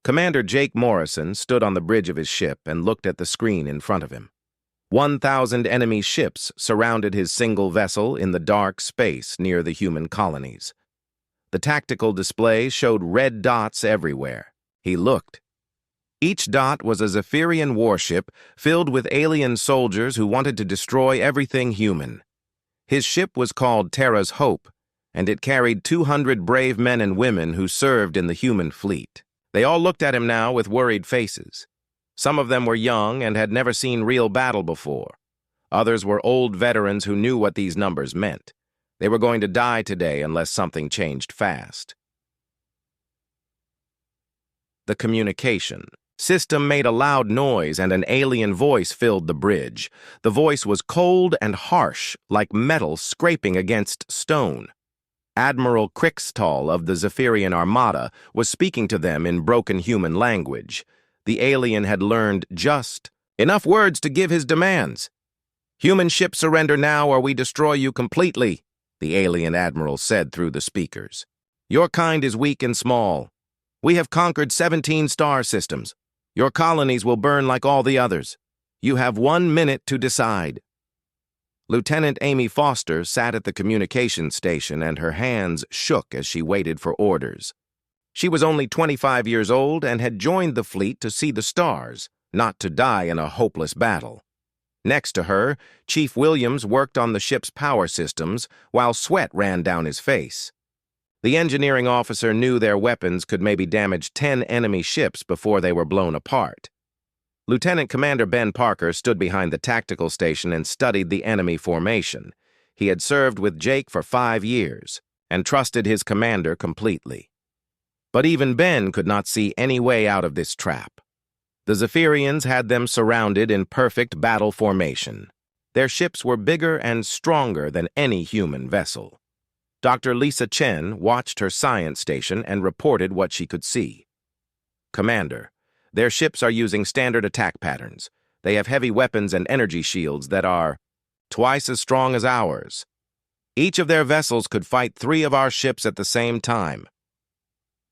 Commander Jake Morrison stood on the bridge of his ship and looked at the screen in front of him. 1,000 enemy ships surrounded his single vessel in the dark space near the human colonies. The tactical display showed red dots everywhere. He looked. Each dot was a Zephyrian warship filled with alien soldiers who wanted to destroy everything human. His ship was called Terra's Hope, and it carried 200 brave men and women who served in the human fleet. They all looked at him now with worried faces. Some of them were young and had never seen real battle before. Others were old veterans who knew what these numbers meant. They were going to die today unless something changed fast. The communication system made a loud noise and an alien voice filled the bridge. The voice was cold and harsh, like metal scraping against stone. Admiral Crixtall of the Zephyrian Armada was speaking to them in broken human language. The alien had learned just enough words to give his demands. "Human ship surrender now or we destroy you completely," the alien admiral said through the speakers. "Your kind is weak and small. We have conquered 17 star systems. Your colonies will burn like all the others. You have 1 minute to decide." Lieutenant Amy Foster sat at the communications station and her hands shook as she waited for orders. She was only 25 years old and had joined the fleet to see the stars, not to die in a hopeless battle. Next to her, Chief Williams worked on the ship's power systems while sweat ran down his face. The engineering officer knew their weapons could maybe damage 10 enemy ships before they were blown apart. Lieutenant Commander Ben Parker stood behind the tactical station and studied the enemy formation. He had served with Jake for 5 years and trusted his commander completely. But even Ben could not see any way out of this trap. The Zephyrians had them surrounded in perfect battle formation. Their ships were bigger and stronger than any human vessel. Dr. Lisa Chen watched her science station and reported what she could see. "Commander, their ships are using standard attack patterns. They have heavy weapons and energy shields that are twice as strong as ours. Each of their vessels could fight 3 of our ships at the same time."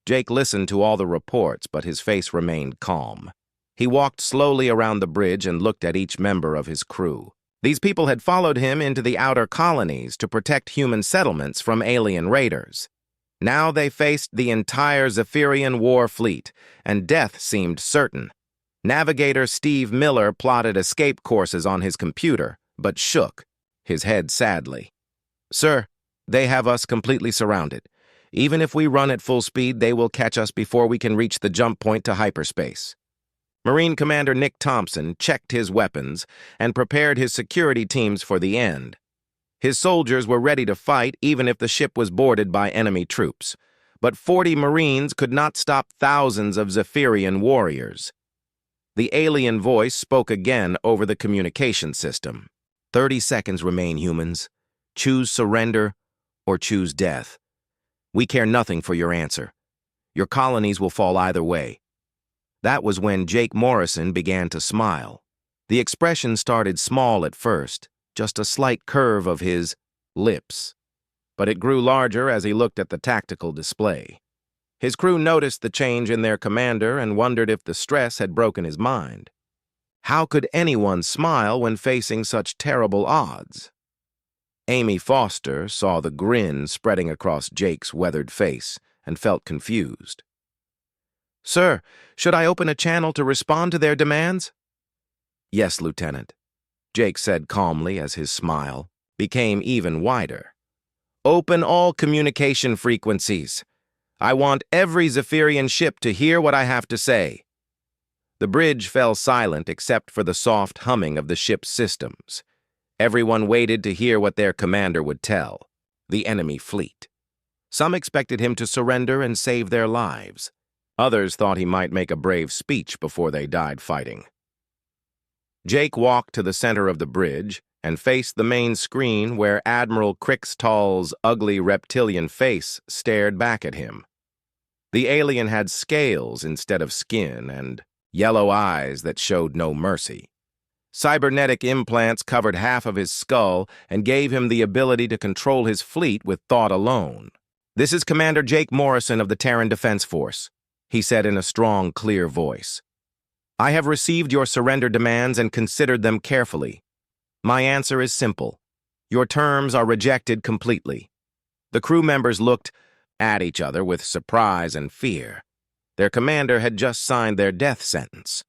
Jake listened to all the reports, but his face remained calm. He walked slowly around the bridge and looked at each member of his crew. These people had followed him into the outer colonies to protect human settlements from alien raiders. Now they faced the entire Zephyrian war fleet, and death seemed certain. Navigator Steve Miller plotted escape courses on his computer, but shook his head sadly. "Sir, they have us completely surrounded. Even if we run at full speed, they will catch us before we can reach the jump point to hyperspace." Marine Commander Nick Thompson checked his weapons and prepared his security teams for the end. His soldiers were ready to fight even if the ship was boarded by enemy troops. But 40 Marines could not stop thousands of Zephyrian warriors. The alien voice spoke again over the communication system. 30 seconds remain, humans. Choose surrender or choose death. We care nothing for your answer. Your colonies will fall either way." That was when Jake Morrison began to smile. The expression started small at first, just a slight curve of his lips. But it grew larger as he looked at the tactical display. His crew noticed the change in their commander and wondered if the stress had broken his mind. How could anyone smile when facing such terrible odds? Amy Foster saw the grin spreading across Jake's weathered face and felt confused. "Sir, should I open a channel to respond to their demands?" "Yes, Lieutenant," Jake said calmly as his smile became even wider. "Open all communication frequencies. I want every Zephyrian ship to hear what I have to say." The bridge fell silent except for the soft humming of the ship's systems. Everyone waited to hear what their commander would tell the enemy fleet. Some expected him to surrender and save their lives. Others thought he might make a brave speech before they died fighting. Jake walked to the center of the bridge and faced the main screen where Admiral Crixtall's ugly reptilian face stared back at him. The alien had scales instead of skin and yellow eyes that showed no mercy. Cybernetic implants covered half of his skull and gave him the ability to control his fleet with thought alone. "This is Commander Jake Morrison of the Terran Defense Force," he said in a strong, clear voice. "I have received your surrender demands and considered them carefully. My answer is simple. Your terms are rejected completely." The crew members looked at each other with surprise and fear. Their commander had just signed their death sentence.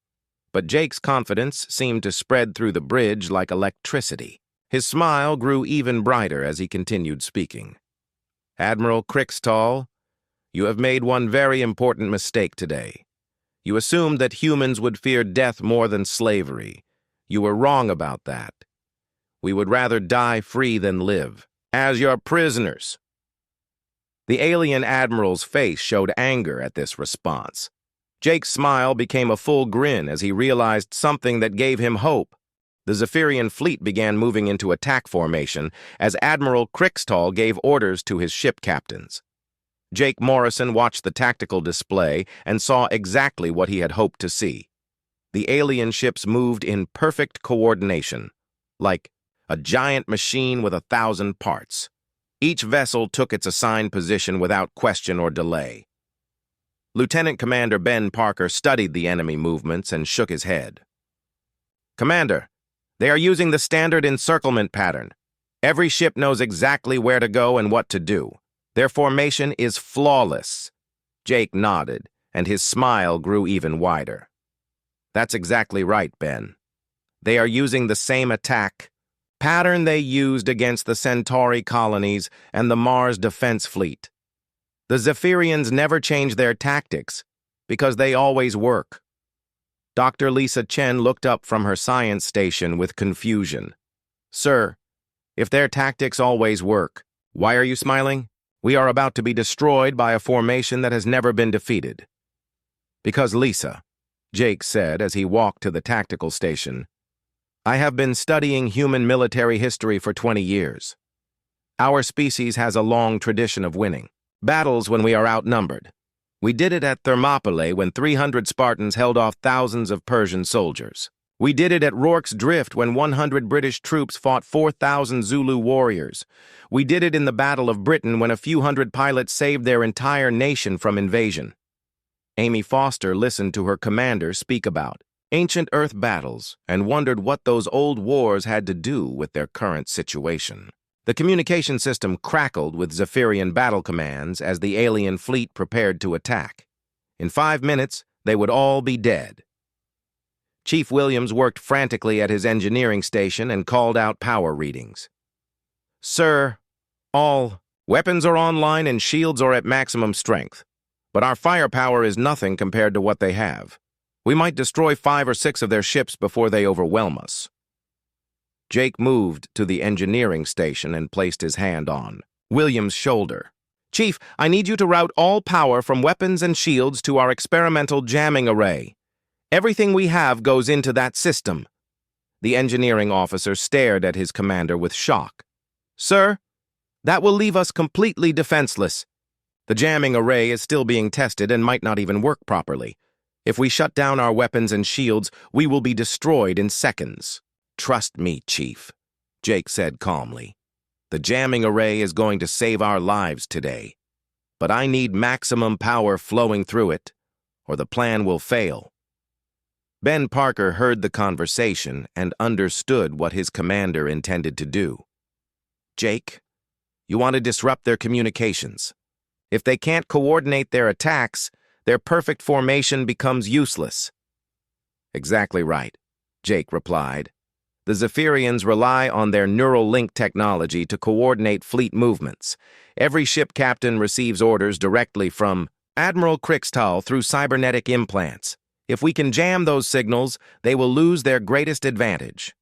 But Jake's confidence seemed to spread through the bridge like electricity. His smile grew even brighter as he continued speaking. "Admiral Crickstall, you have made one very important mistake today. You assumed that humans would fear death more than slavery. You were wrong about that. We would rather die free than live, as your prisoners." The alien admiral's face showed anger at this response. Jake's smile became a full grin as he realized something that gave him hope. The Zephyrian fleet began moving into attack formation as Admiral Crickstall gave orders to his ship captains. Jake Morrison watched the tactical display and saw exactly what he had hoped to see. The alien ships moved in perfect coordination, like a giant machine with 1,000 parts. Each vessel took its assigned position without question or delay. Lieutenant Commander Ben Parker studied the enemy movements and shook his head. "Commander, they are using the standard encirclement pattern. Every ship knows exactly where to go and what to do. Their formation is flawless." Jake nodded, and his smile grew even wider. "That's exactly right, Ben. They are using the same attack pattern they used against the Centauri colonies and the Mars Defense Fleet. The Zephyrians never change their tactics because they always work." Dr. Lisa Chen looked up from her science station with confusion. "Sir, if their tactics always work, why are you smiling? We are about to be destroyed by a formation that has never been defeated." "Because, Lisa," Jake said as he walked to the tactical station, "I have been studying human military history for 20 years. Our species has a long tradition of winning battles when we are outnumbered. We did it at Thermopylae when 300 Spartans held off thousands of Persian soldiers. We did it at Rorke's Drift when 100 British troops fought 4,000 Zulu warriors. We did it in the Battle of Britain when a few hundred pilots saved their entire nation from invasion." Amy Foster listened to her commander speak about ancient Earth battles and wondered what those old wars had to do with their current situation. The communication system crackled with Zephyrian battle commands as the alien fleet prepared to attack. In 5 minutes, they would all be dead. Chief Williams worked frantically at his engineering station and called out power readings. "Sir, all weapons are online and shields are at maximum strength, but our firepower is nothing compared to what they have. We might destroy 5 or 6 of their ships before they overwhelm us." Jake moved to the engineering station and placed his hand on Williams' shoulder. "Chief, I need you to route all power from weapons and shields to our experimental jamming array. Everything we have goes into that system." The engineering officer stared at his commander with shock. "Sir, that will leave us completely defenseless. The jamming array is still being tested and might not even work properly. If we shut down our weapons and shields, we will be destroyed in seconds." "Trust me, Chief," Jake said calmly. "The jamming array is going to save our lives today. But I need maximum power flowing through it, or the plan will fail." Ben Parker heard the conversation and understood what his commander intended to do. "Jake, you want to disrupt their communications. If they can't coordinate their attacks, their perfect formation becomes useless." "Exactly right," Jake replied. "The Zephyrians rely on their neural link technology to coordinate fleet movements. Every ship captain receives orders directly from Admiral Crickstall through cybernetic implants. If we can jam those signals, they will lose their greatest advantage."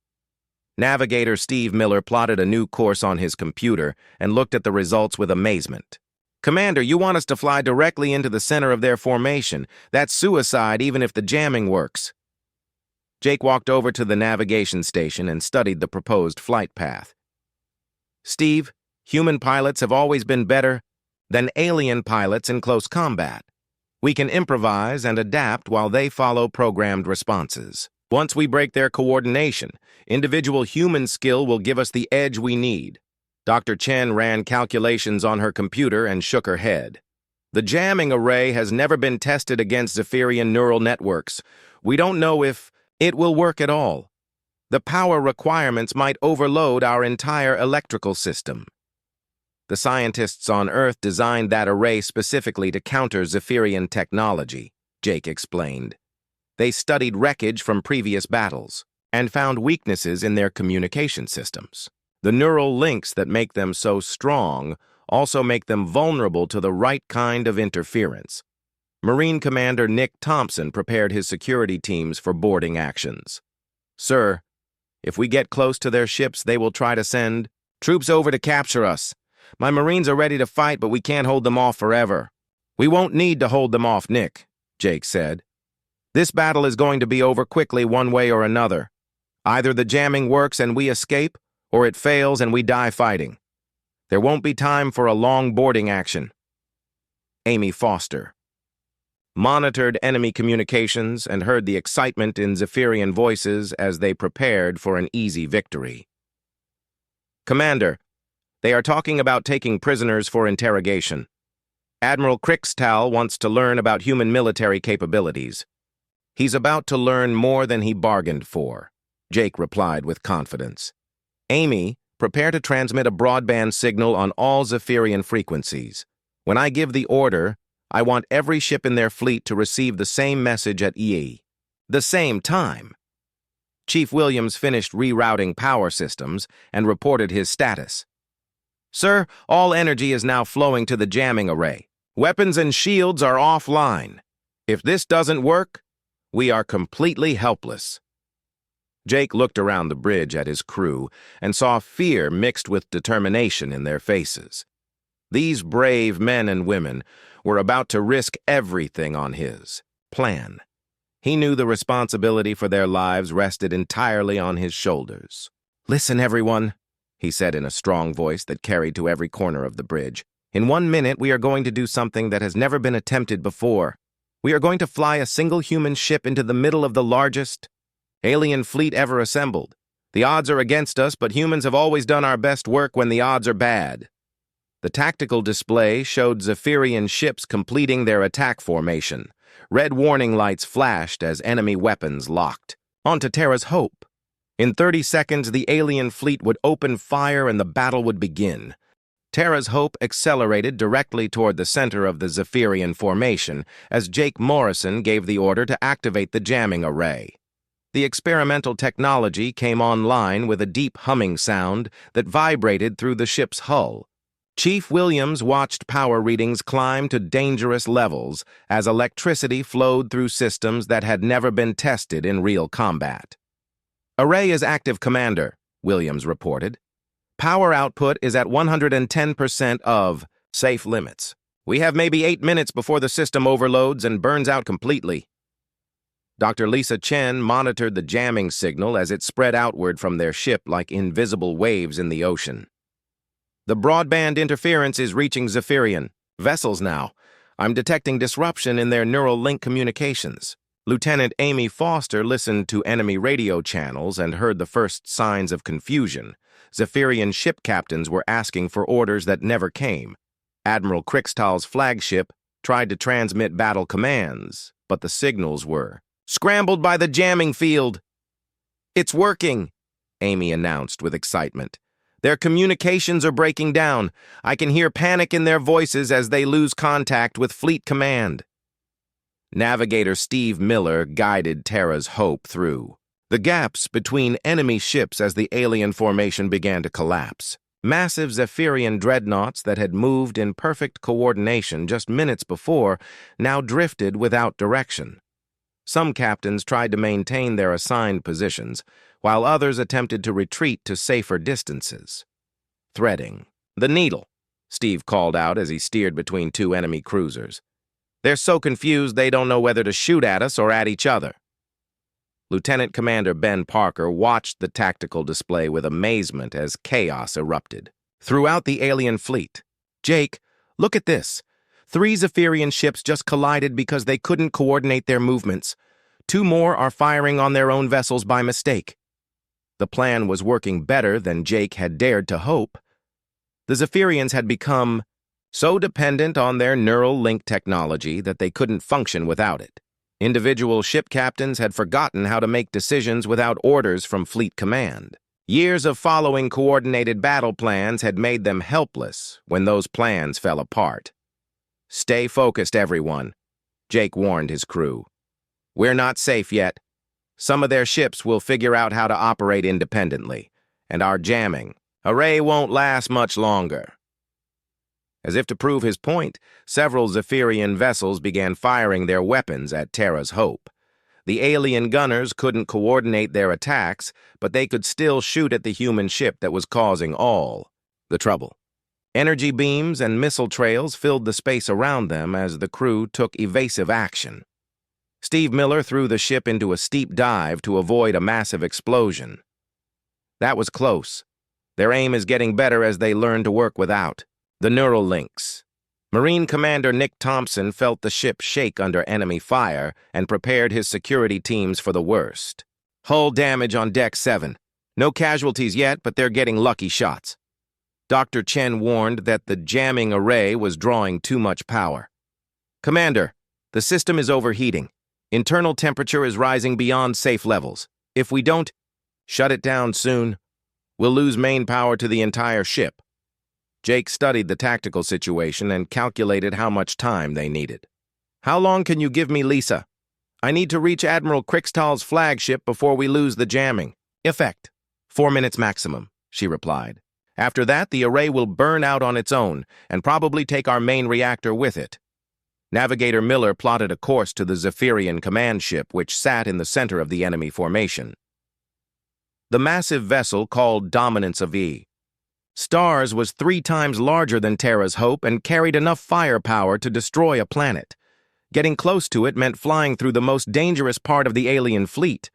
Navigator Steve Miller plotted a new course on his computer and looked at the results with amazement. "Commander, you want us to fly directly into the center of their formation. That's suicide even if the jamming works." Jake walked over to the navigation station and studied the proposed flight path. "Steve, human pilots have always been better than alien pilots in close combat. We can improvise and adapt while they follow programmed responses. Once we break their coordination, individual human skill will give us the edge we need." Dr. Chen ran calculations on her computer and shook her head. The jamming array has never been tested against Zephyrian neural networks. We don't know if it will work at all. The power requirements might overload our entire electrical system. The scientists on Earth designed that array specifically to counter Zephyrian technology, Jake explained. They studied wreckage from previous battles and found weaknesses in their communication systems. The neural links that make them so strong also make them vulnerable to the right kind of interference. Marine Commander Nick Thompson prepared his security teams for boarding actions. Sir, if we get close to their ships, they will try to send troops over to capture us. My Marines are ready to fight, but we can't hold them off forever. We won't need to hold them off, Nick, Jake said. This battle is going to be over quickly one way or another. Either the jamming works and we escape, or it fails and we die fighting. There won't be time for a long boarding action. Amy Foster monitored enemy communications and heard the excitement in Zephyrian voices as they prepared for an easy victory. Commander, they are talking about taking prisoners for interrogation. Admiral Krixtal wants to learn about human military capabilities. He's about to learn more than he bargained for, Jake replied with confidence. Amy, prepare to transmit a broadband signal on all Zephyrian frequencies. When I give the order, I want every ship in their fleet to receive the same message at the same time. Chief Williams finished rerouting power systems and reported his status. Sir, all energy is now flowing to the jamming array. Weapons and shields are offline. If this doesn't work, we are completely helpless. Jake looked around the bridge at his crew and saw fear mixed with determination in their faces. These brave men and women were about to risk everything on his plan. He knew the responsibility for their lives rested entirely on his shoulders. Listen, everyone, he said in a strong voice that carried to every corner of the bridge. In 1 minute, we are going to do something that has never been attempted before. We are going to fly a single human ship into the middle of the largest alien fleet ever assembled. The odds are against us, but humans have always done our best work when the odds are bad. The tactical display showed Zephyrian ships completing their attack formation. Red warning lights flashed as enemy weapons locked. Onto Terra's Hope. In 30 seconds, the alien fleet would open fire and the battle would begin. Terra's Hope accelerated directly toward the center of the Zephyrian formation as Jake Morrison gave the order to activate the jamming array. The experimental technology came online with a deep humming sound that vibrated through the ship's hull. Chief Williams watched power readings climb to dangerous levels as electricity flowed through systems that had never been tested in real combat. Array is active, Commander, Williams reported. Power output is at 110% of safe limits. We have maybe 8 minutes before the system overloads and burns out completely. Dr. Lisa Chen monitored the jamming signal as it spread outward from their ship like invisible waves in the ocean. The broadband interference is reaching Zephyrian vessels now. I'm detecting disruption in their neural link communications. Lieutenant Amy Foster listened to enemy radio channels and heard the first signs of confusion. Zephyrian ship captains were asking for orders that never came. Admiral Krixtal's flagship tried to transmit battle commands, but the signals were scrambled by the jamming field. It's working, Amy announced with excitement. Their communications are breaking down. I can hear panic in their voices as they lose contact with Fleet Command. Navigator Steve Miller guided Terra's Hope through the gaps between enemy ships as the alien formation began to collapse. Massive Zephyrian dreadnoughts that had moved in perfect coordination just minutes before now drifted without direction. Some captains tried to maintain their assigned positions, while others attempted to retreat to safer distances. Threading the needle, Steve called out as he steered between 2 enemy cruisers. They're so confused they don't know whether to shoot at us or at each other. Lieutenant Commander Ben Parker watched the tactical display with amazement as chaos erupted throughout the alien fleet. Jake, look at this. 3 Zephyrian ships just collided because they couldn't coordinate their movements. 2 more are firing on their own vessels by mistake. The plan was working better than Jake had dared to hope. The Zephyrians had become so dependent on their neural link technology that they couldn't function without it. Individual ship captains had forgotten how to make decisions without orders from Fleet Command. Years of following coordinated battle plans had made them helpless when those plans fell apart. "Stay focused, everyone," Jake warned his crew. "We're not safe yet. Some of their ships will figure out how to operate independently, and our jamming array won't last much longer." As if to prove his point, several Zephyrian vessels began firing their weapons at Terra's Hope. The alien gunners couldn't coordinate their attacks, but they could still shoot at the human ship that was causing all the trouble. Energy beams and missile trails filled the space around them as the crew took evasive action. Steve Miller threw the ship into a steep dive to avoid a massive explosion. That was close. Their aim is getting better as they learn to work without the neural links. Marine Commander Nick Thompson felt the ship shake under enemy fire and prepared his security teams for the worst. "Hull damage on Deck 7. No casualties yet, but they're getting lucky shots." Dr. Chen warned that the jamming array was drawing too much power. "Commander, the system is overheating. Internal temperature is rising beyond safe levels. If we don't shut it down soon, we'll lose main power to the entire ship." Jake studied the tactical situation and calculated how much time they needed. "How long can you give me, Lisa? I need to reach Admiral Krickstahl's flagship before we lose the jamming." "Effect. 4 minutes maximum," she replied. "After that, the array will burn out on its own and probably take our main reactor with it." Navigator Miller plotted a course to the Zephyrian command ship, which sat in the center of the enemy formation. The massive vessel, called Dominance of E. Stars, was 3 times larger than Terra's Hope and carried enough firepower to destroy a planet. Getting close to it meant flying through the most dangerous part of the alien fleet.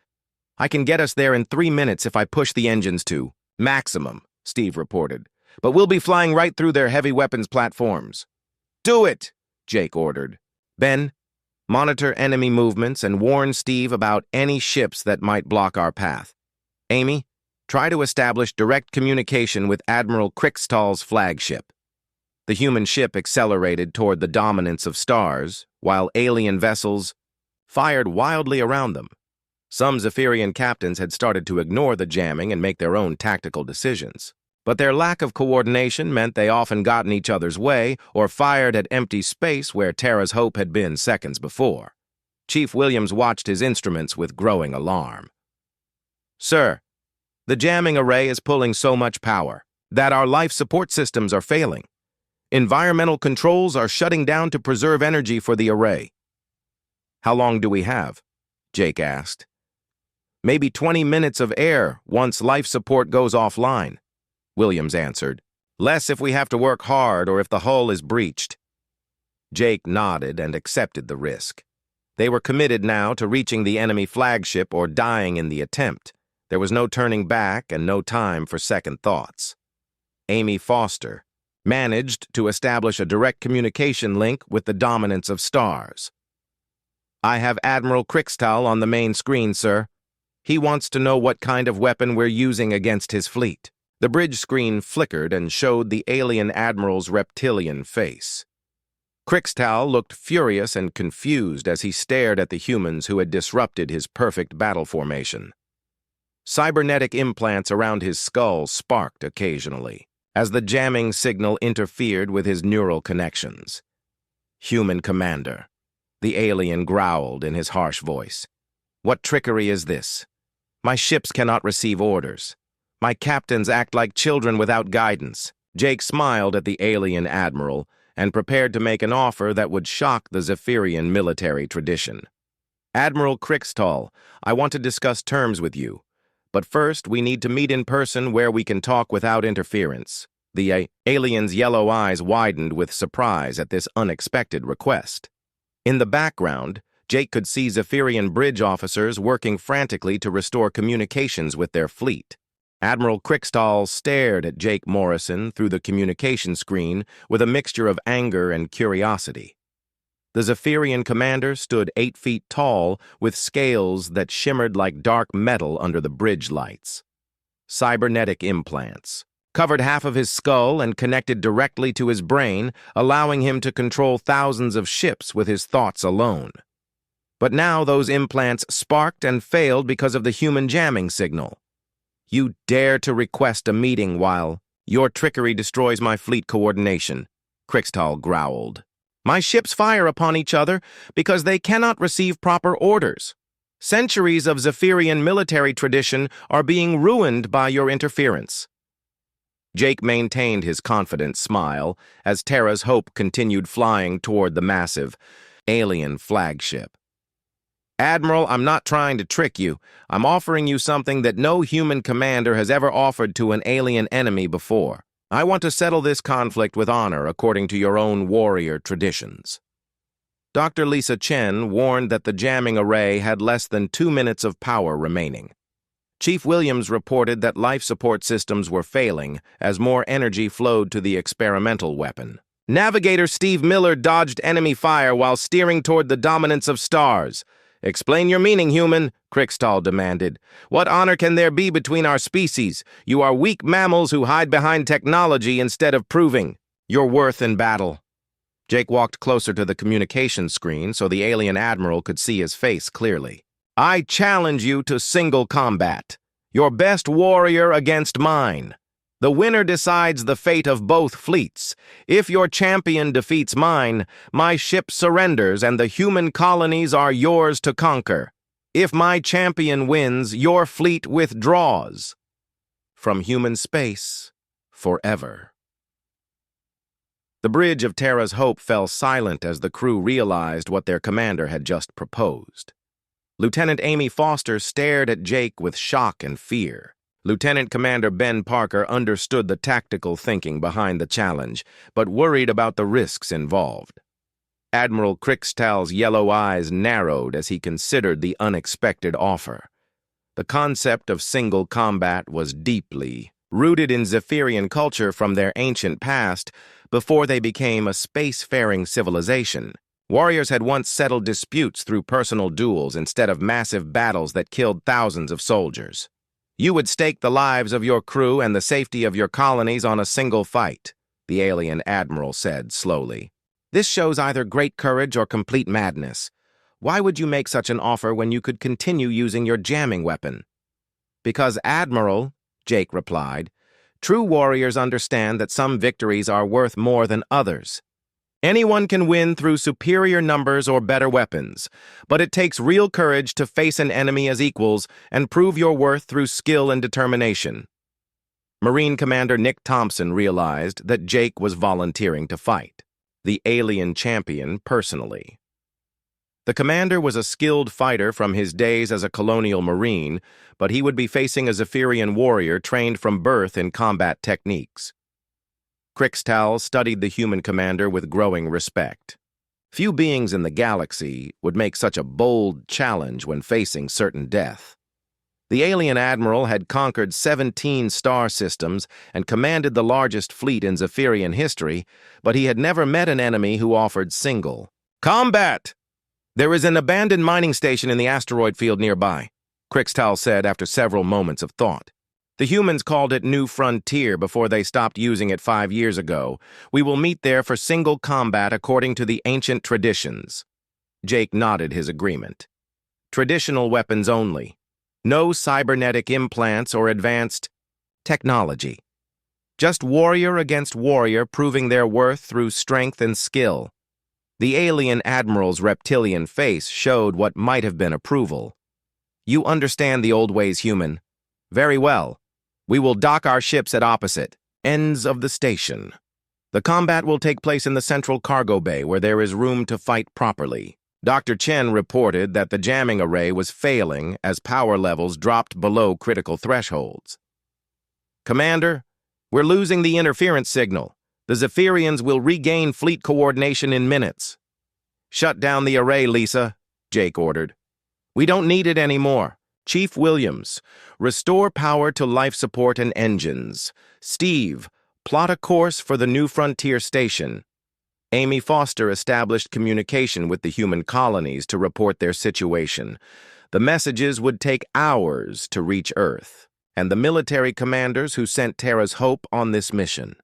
"I can get us there in 3 minutes if I push the engines to maximum," Steve reported. "But we'll be flying right through their heavy weapons platforms." "Do it," Jake ordered. "Ben, monitor enemy movements and warn Steve about any ships that might block our path. Amy, try to establish direct communication with Admiral Krickstahl's flagship." The human ship accelerated toward the dominance of stars, while alien vessels fired wildly around them. Some Zephyrian captains had started to ignore the jamming and make their own tactical decisions. But their lack of coordination meant they often got in each other's way or fired at empty space where Terra's Hope had been seconds before. Chief Williams watched his instruments with growing alarm. "Sir, the jamming array is pulling so much power that our life support systems are failing. Environmental controls are shutting down to preserve energy for the array." "How long do we have?" Jake asked. "Maybe 20 minutes of air once life support goes offline," Williams answered. "Less if we have to work hard or if the hull is breached." Jake nodded and accepted the risk. They were committed now to reaching the enemy flagship or dying in the attempt. There was no turning back and no time for second thoughts. Amy Foster managed to establish a direct communication link with the dominance of stars. "I have Admiral Krickstahl on the main screen, sir. He wants to know what kind of weapon we're using against his fleet." The bridge screen flickered and showed the alien admiral's reptilian face. Krickstahl looked furious and confused as he stared at the humans who had disrupted his perfect battle formation. Cybernetic implants around his skull sparked occasionally, as the jamming signal interfered with his neural connections. "Human commander," the alien growled in his harsh voice. "What trickery is this? My ships cannot receive orders. My captains act like children without guidance." Jake smiled at the alien admiral and prepared to make an offer that would shock the Zephyrian military tradition. "Admiral Krickstahl, I want to discuss terms with you. But first, we need to meet in person where we can talk without interference." The alien's yellow eyes widened with surprise at this unexpected request. In the background, Jake could see Zephyrian bridge officers working frantically to restore communications with their fleet. Admiral Krickstahl stared at Jake Morrison through the communication screen with a mixture of anger and curiosity. The Zephyrian commander stood 8 feet tall with scales that shimmered like dark metal under the bridge lights. Cybernetic implants, covered half of his skull and connected directly to his brain, allowing him to control thousands of ships with his thoughts alone. But now those implants sparked and failed because of the human jamming signal. You dare to request a meeting while your trickery destroys my fleet coordination, Krixtal growled. My ships fire upon each other because they cannot receive proper orders. Centuries of Zephyrian military tradition are being ruined by your interference. Jake maintained his confident smile as Terra's Hope continued flying toward the massive alien flagship. Admiral, I'm not trying to trick you. I'm offering you something that no human commander has ever offered to an alien enemy before. I want to settle this conflict with honor according to your own warrior traditions. Dr. Lisa Chen warned that the jamming array had less than 2 minutes of power remaining. Chief Williams reported that life support systems were failing as more energy flowed to the experimental weapon. Navigator Steve Miller dodged enemy fire while steering toward the dominance of stars. Explain your meaning, human, Krixtal demanded. What honor can there be between our species? You are weak mammals who hide behind technology instead of proving your worth in battle. Jake walked closer to the communication screen so the alien admiral could see his face clearly. I challenge you to single combat. Your best warrior against mine. The winner decides the fate of both fleets. If your champion defeats mine, my ship surrenders and the human colonies are yours to conquer. If my champion wins, your fleet withdraws. From human space, forever. The bridge of Terra's Hope fell silent as the crew realized what their commander had just proposed. Lieutenant Amy Foster stared at Jake with shock and fear. Lieutenant Commander Ben Parker understood the tactical thinking behind the challenge, but worried about the risks involved. Admiral Krixtal's yellow eyes narrowed as he considered the unexpected offer. The concept of single combat was deeply rooted in Zephyrian culture from their ancient past before they became a space-faring civilization. Warriors had once settled disputes through personal duels instead of massive battles that killed thousands of soldiers. You would stake the lives of your crew and the safety of your colonies on a single fight, the alien admiral said slowly. This shows either great courage or complete madness. Why would you make such an offer when you could continue using your jamming weapon? Because, Admiral, Jake replied, true warriors understand that some victories are worth more than others. Anyone can win through superior numbers or better weapons, but it takes real courage to face an enemy as equals and prove your worth through skill and determination. Marine Commander Nick Thompson realized that Jake was volunteering to fight, the alien champion personally. The commander was a skilled fighter from his days as a colonial marine, but he would be facing a Zephyrian warrior trained from birth in combat techniques. Krixtal studied the human commander with growing respect. Few beings in the galaxy would make such a bold challenge when facing certain death. The alien admiral had conquered 17 star systems and commanded the largest fleet in Zephyrian history, but he had never met an enemy who offered single combat. There is an abandoned mining station in the asteroid field nearby, Krixtal said after several moments of thought. The humans called it New Frontier before they stopped using it 5 years ago. We will meet there for single combat according to the ancient traditions. Jake nodded his agreement. Traditional weapons only. No cybernetic implants or advanced technology. Just warrior against warrior proving their worth through strength and skill. The alien admiral's reptilian face showed what might have been approval. You understand the old ways, human. Very well. We will dock our ships at opposite ends of the station. The combat will take place in the central cargo bay where there is room to fight properly. Dr. Chen reported that the jamming array was failing as power levels dropped below critical thresholds. Commander, we're losing the interference signal. The Zephyrians will regain fleet coordination in minutes. Shut down the array, Lisa, Jake ordered. We don't need it anymore. Chief Williams, restore power to life support and engines. Steve, plot a course for the New Frontier station. Amy Foster established communication with the human colonies to report their situation. The messages would take hours to reach Earth. and the military commanders who sent Terra's Hope on this mission.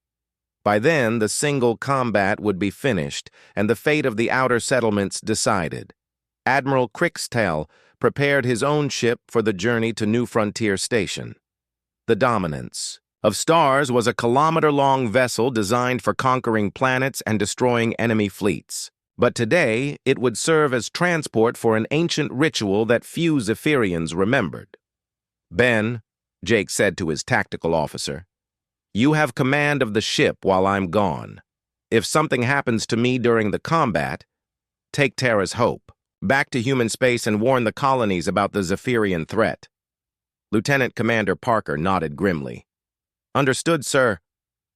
By then, the single combat would be finished, and the fate of the outer settlements decided. Admiral Crixtell prepared his own ship for the journey to New Frontier Station. The Dominance of Stars was a kilometer-long vessel designed for conquering planets and destroying enemy fleets. But today, it would serve as transport for an ancient ritual that few Zephyrians remembered. "Ben," Jake said to his tactical officer, "you have command of the ship while I'm gone. If something happens to me during the combat, take Terra's Hope back to human space and warn the colonies about the Zephyrian threat." Lieutenant Commander Parker nodded grimly. "Understood, sir.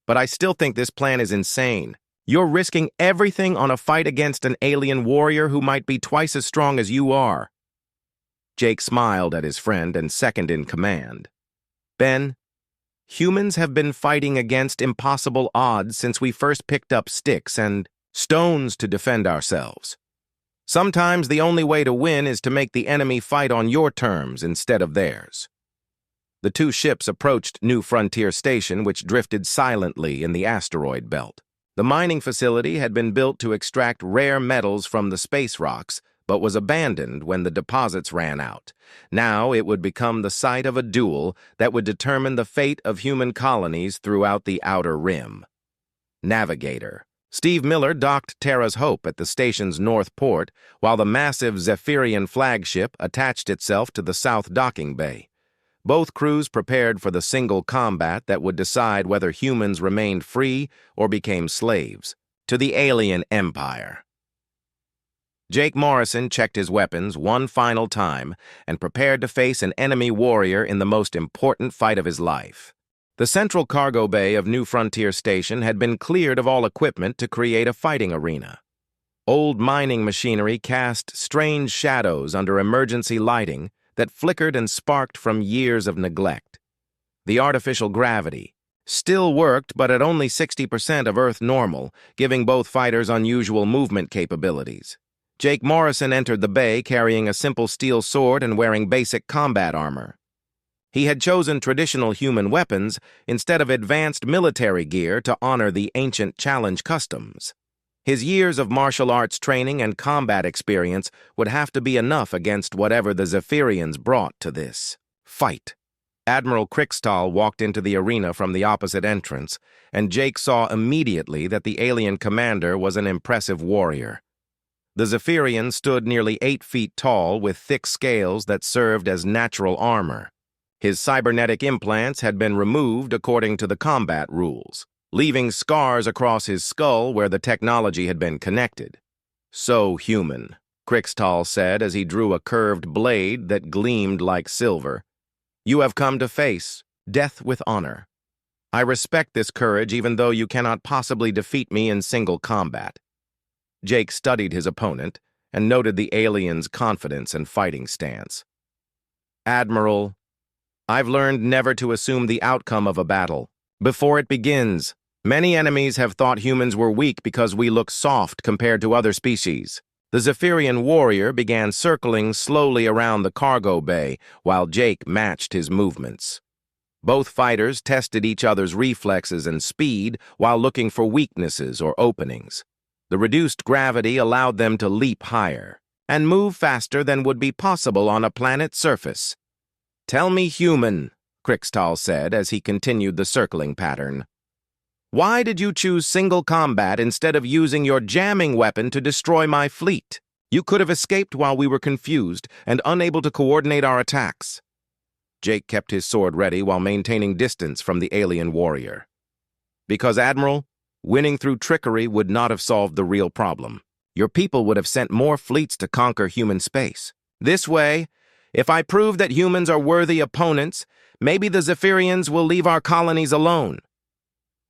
But I still think this plan is insane. You're risking everything on a fight against an alien warrior who might be twice as strong as you are." Jake smiled at his friend and second in command. "Ben, humans have been fighting against impossible odds since we first picked up sticks and stones to defend ourselves. Sometimes the only way to win is to make the enemy fight on your terms instead of theirs." The two ships approached New Frontier Station, which drifted silently in the asteroid belt. The mining facility had been built to extract rare metals from the space rocks, but was abandoned when the deposits ran out. Now it would become the site of a duel that would determine the fate of human colonies throughout the Outer Rim. Navigator Steve Miller docked Terra's Hope at the station's north port, while the massive Zephyrian flagship attached itself to the south docking bay. Both crews prepared for the single combat that would decide whether humans remained free or became slaves to the alien empire. Jake Morrison checked his weapons one final time and prepared to face an enemy warrior in the most important fight of his life. The central cargo bay of New Frontier Station had been cleared of all equipment to create a fighting arena. Old mining machinery cast strange shadows under emergency lighting that flickered and sparked from years of neglect. The artificial gravity still worked, but at only 60% of Earth normal, giving both fighters unusual movement capabilities. Jake Morrison entered the bay carrying a simple steel sword and wearing basic combat armor. He had chosen traditional human weapons instead of advanced military gear to honor the ancient challenge customs. His years of martial arts training and combat experience would have to be enough against whatever the Zephyrians brought to this fight. Admiral Crixtall walked into the arena from the opposite entrance, and Jake saw immediately that the alien commander was an impressive warrior. The Zephyrian stood nearly 8 feet tall with thick scales that served as natural armor. His cybernetic implants had been removed according to the combat rules, leaving scars across his skull where the technology had been connected. "So human," Crixtall said as he drew a curved blade that gleamed like silver. "You have come to face death with honor. I respect this courage even though you cannot possibly defeat me in single combat." Jake studied his opponent and noted the alien's confidence and fighting stance. "Admiral, I've learned never to assume the outcome of a battle before it begins. Many enemies have thought humans were weak because we look soft compared to other species." The Zephyrian warrior began circling slowly around the cargo bay while Jake matched his movements. Both fighters tested each other's reflexes and speed while looking for weaknesses or openings. The reduced gravity allowed them to leap higher and move faster than would be possible on a planet's surface. "Tell me, human," Crixtall said as he continued the circling pattern, "why did you choose single combat instead of using your jamming weapon to destroy my fleet? You could have escaped while we were confused and unable to coordinate our attacks." Jake kept his sword ready while maintaining distance from the alien warrior. "Because, Admiral, winning through trickery would not have solved the real problem. Your people would have sent more fleets to conquer human space. This way, if I prove that humans are worthy opponents, maybe the Zephyrians will leave our colonies alone."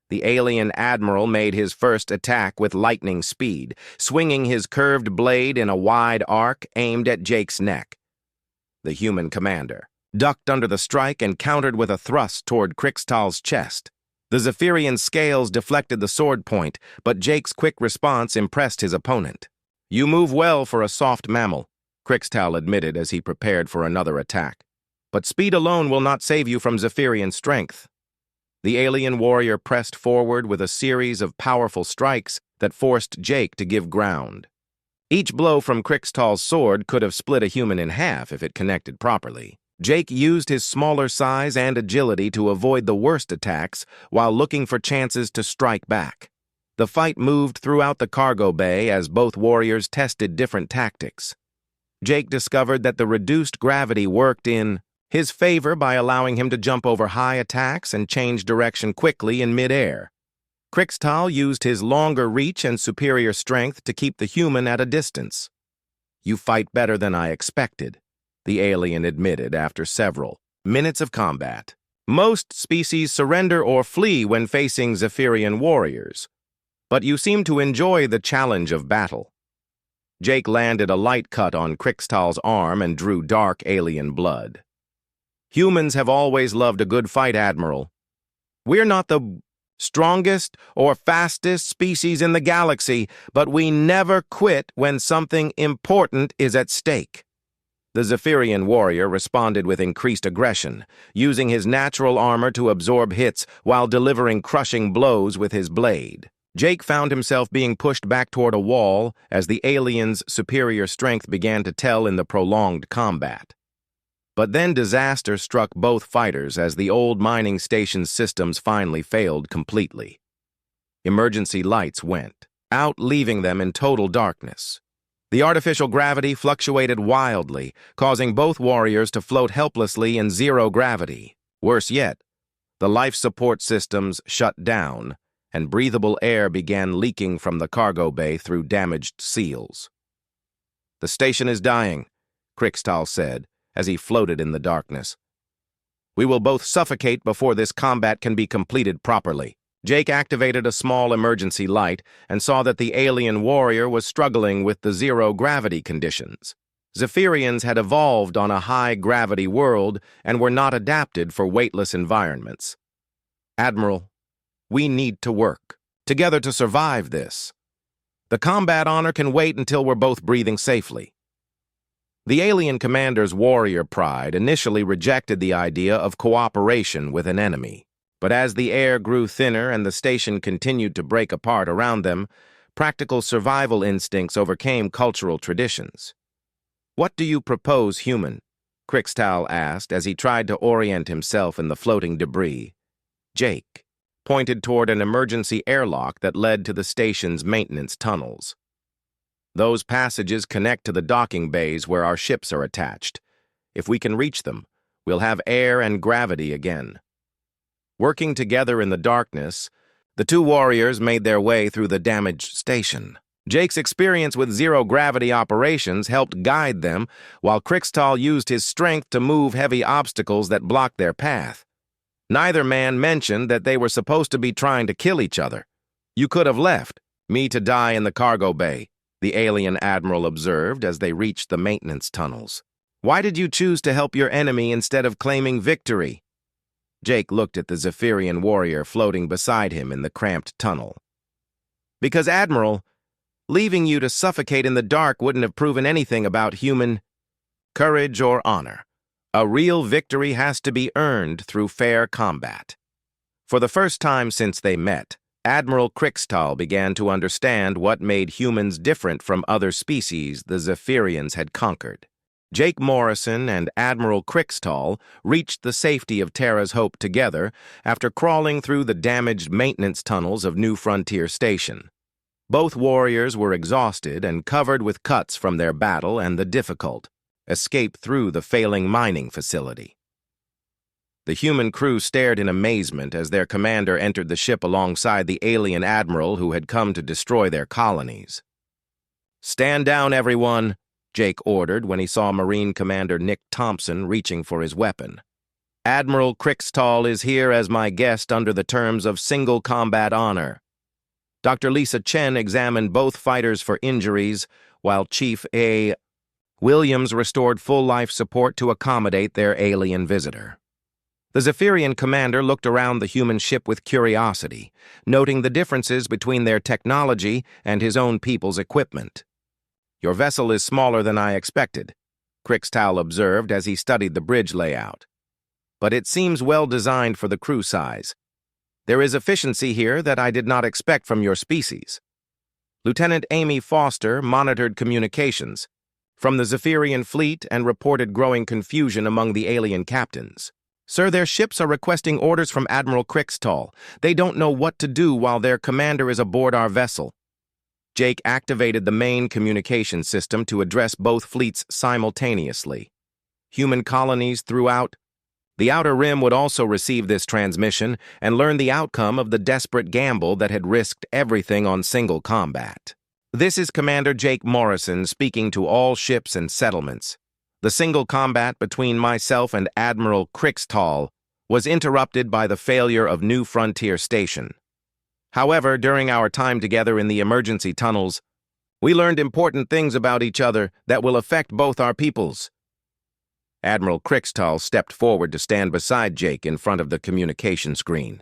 The alien admiral made his first attack with lightning speed, swinging his curved blade in a wide arc aimed at Jake's neck. The human commander ducked under the strike and countered with a thrust toward Crixtall's chest. The Zephyrian scales deflected the sword point, but Jake's quick response impressed his opponent. "You move well for a soft mammal," Crixtall admitted as he prepared for another attack. But speed alone will not save you from Zephyrian strength. The alien warrior pressed forward with a series of powerful strikes that forced Jake to give ground. Each blow from Crixtal's sword could have split a human in half if it connected properly. Jake used his smaller size and agility to avoid the worst attacks while looking for chances to strike back. The fight moved throughout the cargo bay as both warriors tested different tactics. Jake discovered that the reduced gravity worked in his favor by allowing him to jump over high attacks and change direction quickly in mid-air. Crixtal used his longer reach and superior strength to keep the human at a distance. "You fight better than I expected," the alien admitted after several minutes of combat. "Most species surrender or flee when facing Zephyrian warriors, but you seem to enjoy the challenge of battle." Jake landed a light cut on Crixtal's arm and drew dark alien blood. "Humans have always loved a good fight, Admiral. We're not the strongest or fastest species in the galaxy, but we never quit when something important is at stake." The Zephyrian warrior responded with increased aggression, using his natural armor to absorb hits while delivering crushing blows with his blade. Jake found himself being pushed back toward a wall as the alien's superior strength began to tell in the prolonged combat. But then disaster struck both fighters as the old mining station's systems finally failed completely. Emergency lights went out, leaving them in total darkness. The artificial gravity fluctuated wildly, causing both warriors to float helplessly in zero gravity. Worse yet, the life support systems shut down, and breathable air began leaking from the cargo bay through damaged seals. "The station is dying," Crixtal said, as he floated in the darkness. "We will both suffocate before this combat can be completed properly." Jake activated a small emergency light and saw that the alien warrior was struggling with the zero-gravity conditions. Zephyrians had evolved on a high-gravity world and were not adapted for weightless environments. "Admiral, we need to work together to survive this. The combat honor can wait until we're both breathing safely." The alien commander's warrior pride initially rejected the idea of cooperation with an enemy. But as the air grew thinner and the station continued to break apart around them, practical survival instincts overcame cultural traditions. "What do you propose, human?" Crixtal asked as he tried to orient himself in the floating debris. Jake pointed toward an emergency airlock that led to the station's maintenance tunnels. "Those passages connect to the docking bays where our ships are attached. If we can reach them, we'll have air and gravity again." Working together in the darkness, the two warriors made their way through the damaged station. Jake's experience with zero-gravity operations helped guide them, while Crixtal used his strength to move heavy obstacles that blocked their path. Neither man mentioned that they were supposed to be trying to kill each other. "You could have left me to die in the cargo bay," the alien admiral observed as they reached the maintenance tunnels. "Why did you choose to help your enemy instead of claiming victory?" Jake looked at the Zephyrian warrior floating beside him in the cramped tunnel. "Because, Admiral, leaving you to suffocate in the dark wouldn't have proven anything about human courage or honor. A real victory has to be earned through fair combat." For the first time since they met, Admiral Crixtal began to understand what made humans different from other species the Zephyrians had conquered. Jake Morrison and Admiral Crixtal reached the safety of Terra's Hope together after crawling through the damaged maintenance tunnels of New Frontier Station. Both warriors were exhausted and covered with cuts from their battle and the difficult escape through the failing mining facility. The human crew stared in amazement as their commander entered the ship alongside the alien admiral who had come to destroy their colonies. "Stand down, everyone," Jake ordered when he saw Marine Commander Nick Thompson reaching for his weapon. "Admiral Crixtal is here as my guest under the terms of single combat honor." Dr. Lisa Chen examined both fighters for injuries, while Chief A. Williams restored full life support to accommodate their alien visitor. The Zephyrian commander looked around the human ship with curiosity, noting the differences between their technology and his own people's equipment. "Your vessel is smaller than I expected," Crixtal observed as he studied the bridge layout. But it seems well designed for the crew size. There is efficiency here that I did not expect from your species. Lieutenant Amy Foster monitored communications from the Zephyrian fleet and reported growing confusion among the alien captains. Sir, their ships are requesting orders from Admiral Crixtal. They don't know what to do while their commander is aboard our vessel. Jake activated the main communication system to address both fleets simultaneously. Human colonies throughout the Outer Rim would also receive this transmission and learn the outcome of the desperate gamble that had risked everything on single combat. This is Commander Jake Morrison speaking to all ships and settlements. The single combat between myself and Admiral Crixtal was interrupted by the failure of New Frontier Station. However, during our time together in the emergency tunnels, we learned important things about each other that will affect both our peoples. Admiral Crixtal stepped forward to stand beside Jake in front of the communication screen.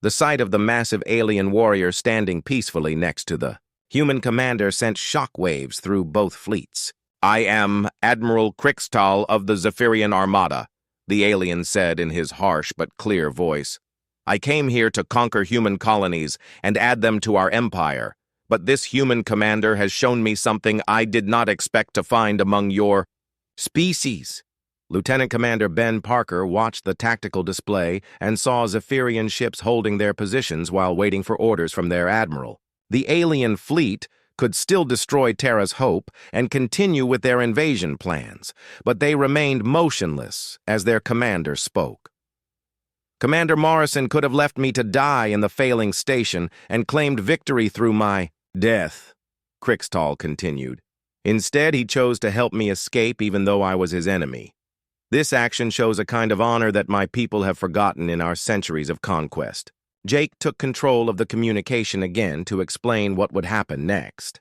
The sight of the massive alien warrior standing peacefully next to the human commander sent shockwaves through both fleets. "I am Admiral Crixtal of the Zephyrian Armada," the alien said in his harsh but clear voice. "I came here to conquer human colonies and add them to our empire, but this human commander has shown me something I did not expect to find among your species." Lieutenant Commander Ben Parker watched the tactical display and saw Zephyrian ships holding their positions while waiting for orders from their admiral. The alien fleet could still destroy Terra's Hope and continue with their invasion plans, but they remained motionless as their commander spoke. "Commander Morrison could have left me to die in the failing station and claimed victory through my death," Crixtal continued. "Instead, he chose to help me escape even though I was his enemy. This action shows a kind of honor that my people have forgotten in our centuries of conquest." Jake took control of the communication again to explain what would happen next.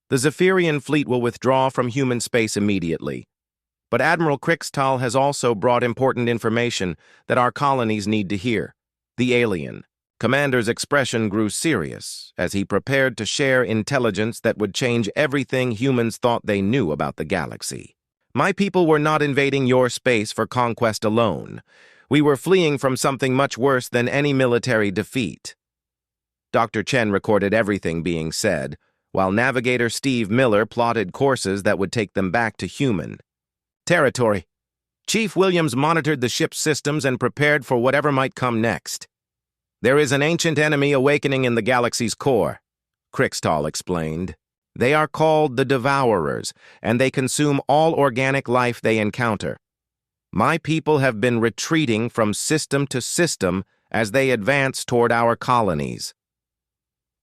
"The Zephyrian fleet will withdraw from human space immediately, but Admiral Crixtal has also brought important information that our colonies need to hear." The alien commander's expression grew serious as he prepared to share intelligence that would change everything humans thought they knew about the galaxy. "My people were not invading your space for conquest alone. We were fleeing from something much worse than any military defeat." Dr. Chen recorded everything being said, while Navigator Steve Miller plotted courses that would take them back to human territory. Chief Williams monitored the ship's systems and prepared for whatever might come next. "There is an ancient enemy awakening in the galaxy's core," Crixtal explained. "They are called the Devourers, and they consume all organic life they encounter. My people have been retreating from system to system as they advance toward our colonies."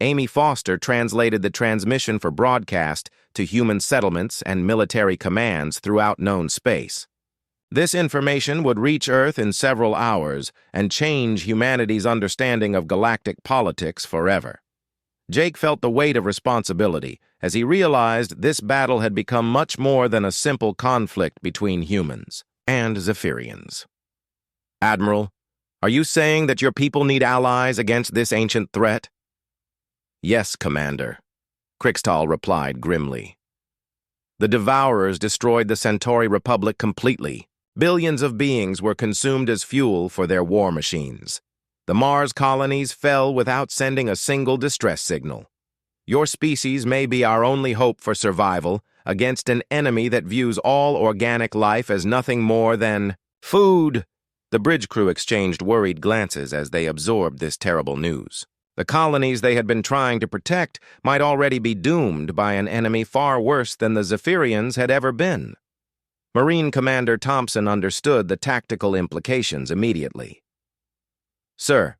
Amy Foster translated the transmission for broadcast to human settlements and military commands throughout known space. This information would reach Earth in several hours and change humanity's understanding of galactic politics forever. Jake felt the weight of responsibility as he realized this battle had become much more than a simple conflict between humans and Zephyrians. "Admiral, are you saying that your people need allies against this ancient threat?" "Yes, Commander," Crixtal replied grimly. "The Devourers destroyed the Centauri Republic completely. Billions of beings were consumed as fuel for their war machines. The Mars colonies fell without sending a single distress signal. Your species may be our only hope for survival against an enemy that views all organic life as nothing more than food." The bridge crew exchanged worried glances as they absorbed this terrible news. The colonies they had been trying to protect might already be doomed by an enemy far worse than the Zephyrians had ever been. Marine Commander Thompson understood the tactical implications immediately. "Sir,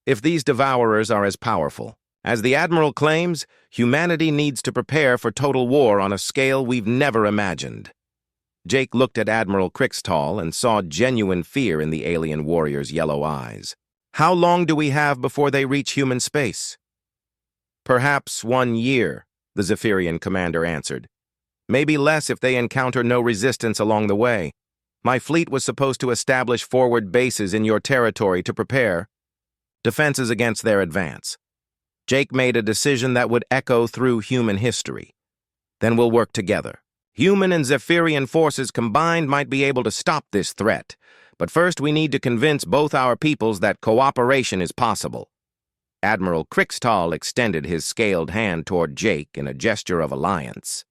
if these Devourers are as powerful as the Admiral claims, humanity needs to prepare for total war on a scale we've never imagined." Jake looked at Admiral Crixtal and saw genuine fear in the alien warrior's yellow eyes. "How long do we have before they reach human space?" "Perhaps 1 year," the Zephyrian commander answered. "Maybe less if they encounter no resistance along the way. My fleet was supposed to establish forward bases in your territory to prepare defenses against their advance. Jake made a decision that would echo through human history. Then we'll work together. Human and Zephyrian forces combined might be able to stop this threat, but first we need to convince both our peoples that cooperation is possible. Admiral Krixtal extended his scaled hand toward Jake in a gesture of alliance.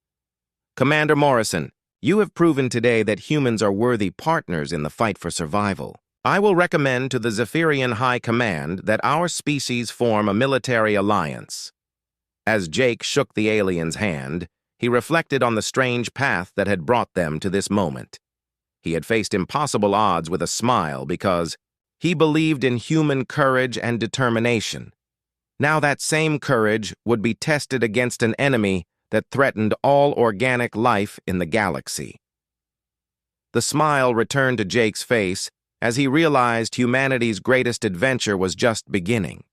Commander Morrison, you have proven today that humans are worthy partners in the fight for survival. I will recommend to the Zephyrian High Command that our species form a military alliance. As Jake shook the alien's hand, he reflected on the strange path that had brought them to this moment. He had faced impossible odds with a smile because he believed in human courage and determination. Now that same courage would be tested against an enemy that threatened all organic life in the galaxy. The smile returned to Jake's face as he realized humanity's greatest adventure was just beginning.